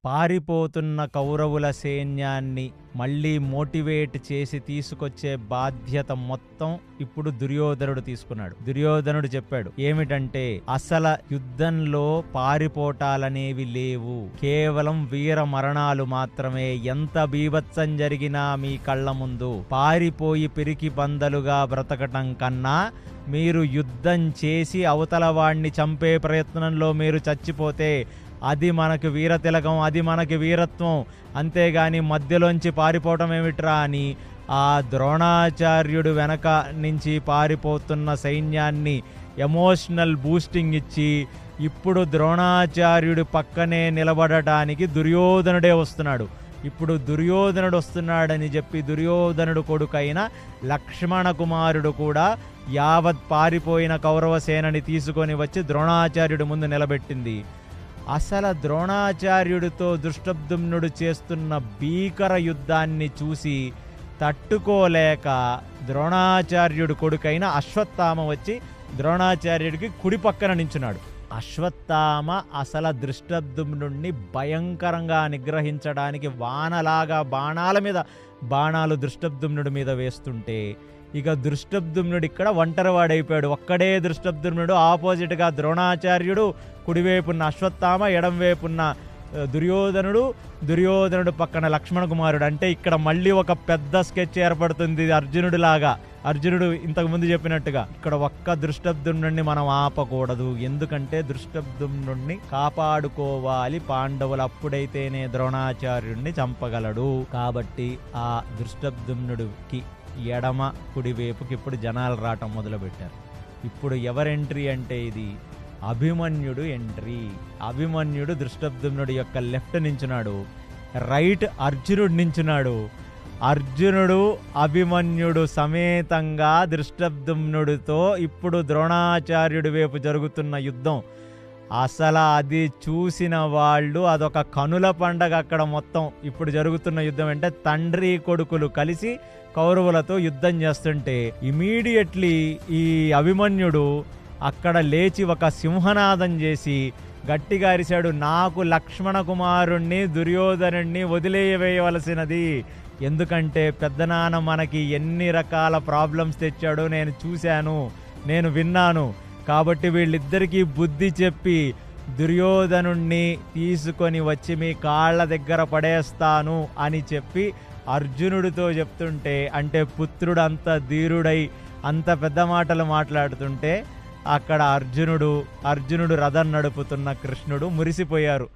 పారిపోతున్న కౌరవుల సైన్యాన్ని మళ్ళీ మోటివేట్ చేసి తీసుకొచ్చే బాధ్యత మొత్తం ఇప్పుడు దుర్యోధనుడు తీసుకున్నాడు. దుర్యోధనుడు చెప్పాడు ఏమిటంటే, అసలు యుద్ధంలో పారిపోటాలనేవి లేవు, కేవలం వీర మరణాలు మాత్రమే. ఎంత బీభత్సం జరిగినా మీ కళ్ళ ముందు పారిపోయి పిరికి బందలుగా బ్రతకటం కన్నా మీరు యుద్ధం చేసి అవతల వాణ్ణి చంపే ప్రయత్నంలో మీరు చచ్చిపోతే అది మనకు వీరతిలకం, అది మనకి వీరత్వం. అంతేగాని మధ్యలోంచి పారిపోవటం ఏమిట్రా అని ఆ ద్రోణాచార్యుడు వెనక నుంచి పారిపోతున్న సైన్యాన్ని ఎమోషనల్ బూస్టింగ్ ఇచ్చి ఇప్పుడు ద్రోణాచార్యుడి పక్కనే నిలబడటానికి దుర్యోధనుడే వస్తున్నాడు. ఇప్పుడు దుర్యోధనుడు వస్తున్నాడని చెప్పి దుర్యోధనుడు కొడుకైన లక్ష్మణ కుమారుడు కూడా యావత్ పారిపోయిన కౌరవ సేనని తీసుకొని వచ్చి ద్రోణాచార్యుడి ముందు నిలబెట్టింది. అసలు ద్రోణాచార్యుడితో దృష్టద్యుమ్నుడు చేస్తున్న భీకర యుద్ధాన్ని చూసి తట్టుకోలేక ద్రోణాచార్యుడు కొడుకైన అశ్వత్థామ వచ్చి ద్రోణాచార్యుడికి కుడి పక్కన నించున్నాడు. అశ్వత్థామ అసలు దృష్టద్యుమ్నుడిని భయంకరంగా నిగ్రహించడానికి వానలాగా బాణాల మీద బాణాలు దృష్టద్యుమ్నుడి మీద వేస్తుంటే ఇక దృష్టద్యుమ్నుడు ఇక్కడ ఒంటరివాడైపోయాడు. ఒక్కడే దృష్టద్యుమ్నుడు, ఆపోజిట్గా ద్రోణాచార్యుడు, కుడివైపున్న అశ్వత్థామ, ఎడంవైపున్న దుర్యోధనుడు పక్కన లక్ష్మణ కుమారుడు. అంటే ఇక్కడ మళ్ళీ ఒక పెద్ద స్కెచ్ ఏర్పడుతుంది అర్జునుడి లాగా. అర్జునుడు ఇంతకుముందు చెప్పినట్టుగా ఇక్కడ ఒక్క దృష్టద్యుమ్నుడిని మనం ఆపకూడదు, ఎందుకంటే దృష్టద్యుమ్నుడిని కాపాడుకోవాలి పాండవులు, అప్పుడైతేనే ద్రోణాచార్యుడిని చంపగలడు. కాబట్టి ఆ దృష్టద్యుమ్నుడికి ఎడమ కుడివైపుకి ఇప్పుడు జనాలు రావటం మొదలుపెట్టారు. ఇప్పుడు ఎవరు ఎంట్రీ అంటే ఇది అభిమన్యుడు ఎంట్రీ. అభిమన్యుడు దృష్టద్యుమ్నుడి యొక్క లెఫ్ట్ నించున్నాడు, రైట్ అర్జునుడు నించున్నాడు. అర్జునుడు అభిమన్యుడు సమేతంగా దృష్టద్యుమ్నుడితో ఇప్పుడు ద్రోణాచార్యుడి వైపు జరుగుతున్న యుద్ధం. అసలు అది చూసిన వాళ్ళు అదొక కనుల పండగ. అక్కడ మొత్తం ఇప్పుడు జరుగుతున్న యుద్ధం అంటే తండ్రి కొడుకులు కలిసి కౌరవులతో యుద్ధం చేస్తుంటే ఇమీడియట్లీ ఈ అభిమన్యుడు అక్కడ లేచి ఒక సింహనాదం చేసి గట్టిగా అరిశాడు, నాకు లక్ష్మణ కుమారుణ్ణి దుర్యోధనుణ్ణి వదిలేయవేయవలసినది. ఎందుకంటే పెద్దనాన్న మనకి ఎన్ని రకాల ప్రాబ్లమ్స్ తెచ్చాడో నేను చూశాను, నేను విన్నాను. కాబట్టి వీళ్ళిద్దరికీ బుద్ధి చెప్పి దుర్యోధనుణ్ణి తీసుకొని వచ్చి మీ కాళ్ళ దగ్గర పడేస్తాను అని చెప్పి అర్జునుడితో చెప్తుంటే, అంటే పుత్రుడు అంత ధీరుడై అంత పెద్ద మాటలు మాట్లాడుతుంటే అక్కడ అర్జునుడు రథం నడుపుతున్న కృష్ణుడు మురిసిపోయారు.